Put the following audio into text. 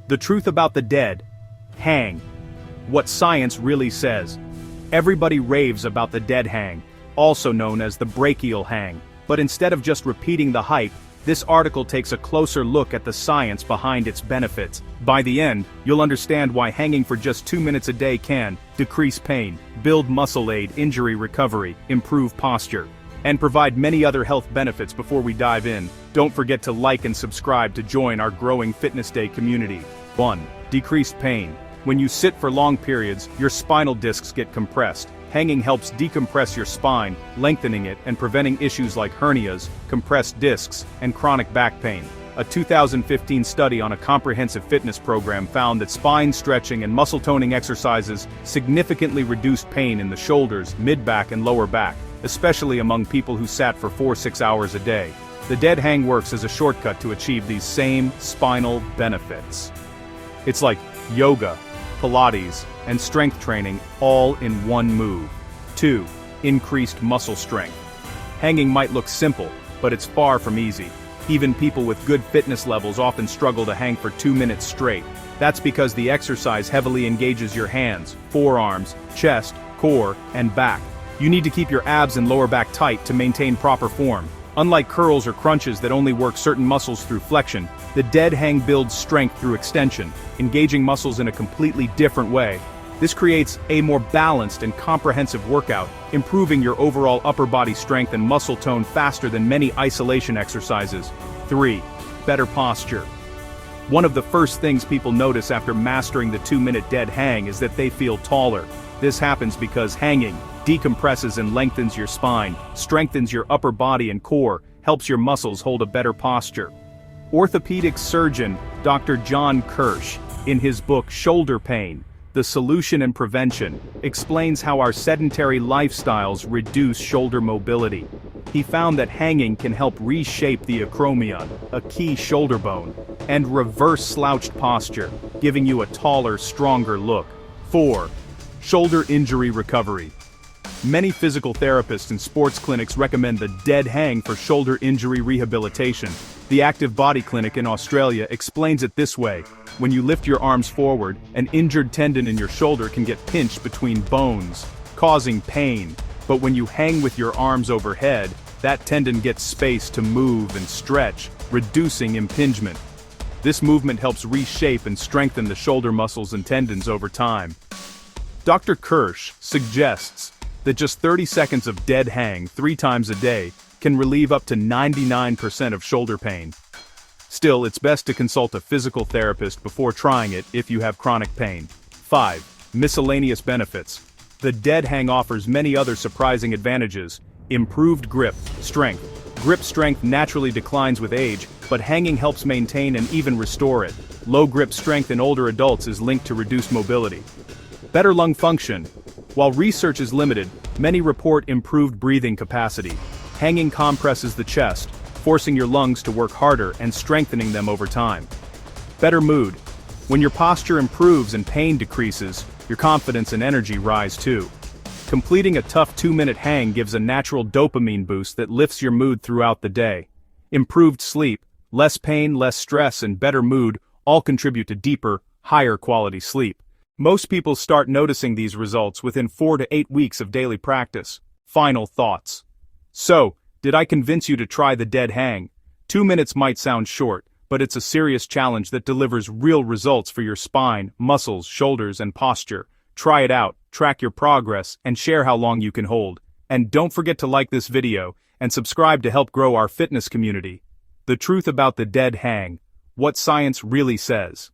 The truth about the dead hang. What science really says. Everybody raves about the dead hang, also known as the brachial hang. But instead of just repeating the hype, this article takes a closer look at the science behind its benefits. By the end, you'll understand why hanging for just 2 minutes a day can decrease pain, build muscle aid, injury recovery, improve posture, and provide many other health benefits. Before we dive in, don't forget to like and subscribe to join our growing Fitness Day community. 1. Decreased pain. When you sit for long periods, your spinal discs get compressed. Hanging helps decompress your spine, lengthening it and preventing issues like hernias, compressed discs, and chronic back pain. A 2015 study on a comprehensive fitness program found that spine stretching and muscle toning exercises significantly reduced pain in the shoulders, mid-back and lower back, especially among people who sat for 4-6 hours a day. The dead hang works as a shortcut to achieve these same spinal benefits. It's like yoga, Pilates, and strength training all in one move. 2. Increased muscle strength. Hanging might look simple, but it's far from easy. Even people with good fitness levels often struggle to hang for 2 minutes straight. That's because the exercise heavily engages your hands, forearms, chest, core, and back. You need to keep your abs and lower back tight to maintain proper form. Unlike curls or crunches that only work certain muscles through flexion, the dead hang builds strength through extension, engaging muscles in a completely different way. This creates a more balanced and comprehensive workout, improving your overall upper body strength and muscle tone faster than many isolation exercises. 3. Better posture. One of the first things people notice after mastering the 2-minute dead hang is that they feel taller. This happens because hanging decompresses and lengthens your spine, strengthens your upper body and core, helps your muscles hold a better posture. Orthopedic surgeon Dr. John Kirsch, in his book Shoulder Pain, The Solution and Prevention, explains how our sedentary lifestyles reduce shoulder mobility. He found that hanging can help reshape the acromion, a key shoulder bone, and reverse slouched posture, giving you a taller, stronger look. 4. Shoulder injury recovery. Many physical therapists and sports clinics recommend the dead hang for shoulder injury rehabilitation. The Active Body Clinic in Australia explains it this way: when you lift your arms forward, an injured tendon in your shoulder can get pinched between bones, causing pain. But when you hang with your arms overhead, that tendon gets space to move and stretch, reducing impingement. This movement helps reshape and strengthen the shoulder muscles and tendons over time. Dr. Kirsch suggests that just 30 seconds of dead hang 3 times a day can relieve up to 99% of shoulder pain. Still, it's best to consult a physical therapist before trying it if you have chronic pain. 5. Miscellaneous benefits. The dead hang offers many other surprising advantages. Improved grip strength. Grip strength naturally declines with age, but hanging helps maintain and even restore it. Low grip strength in older adults is linked to reduced mobility. Better lung function. While research is limited, many report improved breathing capacity. Hanging compresses the chest, forcing your lungs to work harder and strengthening them over time. Better mood. When your posture improves and pain decreases, your confidence and energy rise too. Completing a tough 2-minute hang gives a natural dopamine boost that lifts your mood throughout the day. Improved sleep, less pain, less stress, and better mood all contribute to deeper, higher quality sleep. Most people start noticing these results within 4 to 8 weeks of daily practice. Final thoughts. So, did I convince you to try the dead hang? 2 minutes might sound short, but it's a serious challenge that delivers real results for your spine, muscles, shoulders, and posture. Try it out, track your progress, and share how long you can hold. And don't forget to like this video and subscribe to help grow our fitness community. The truth about the dead hang. What science really says.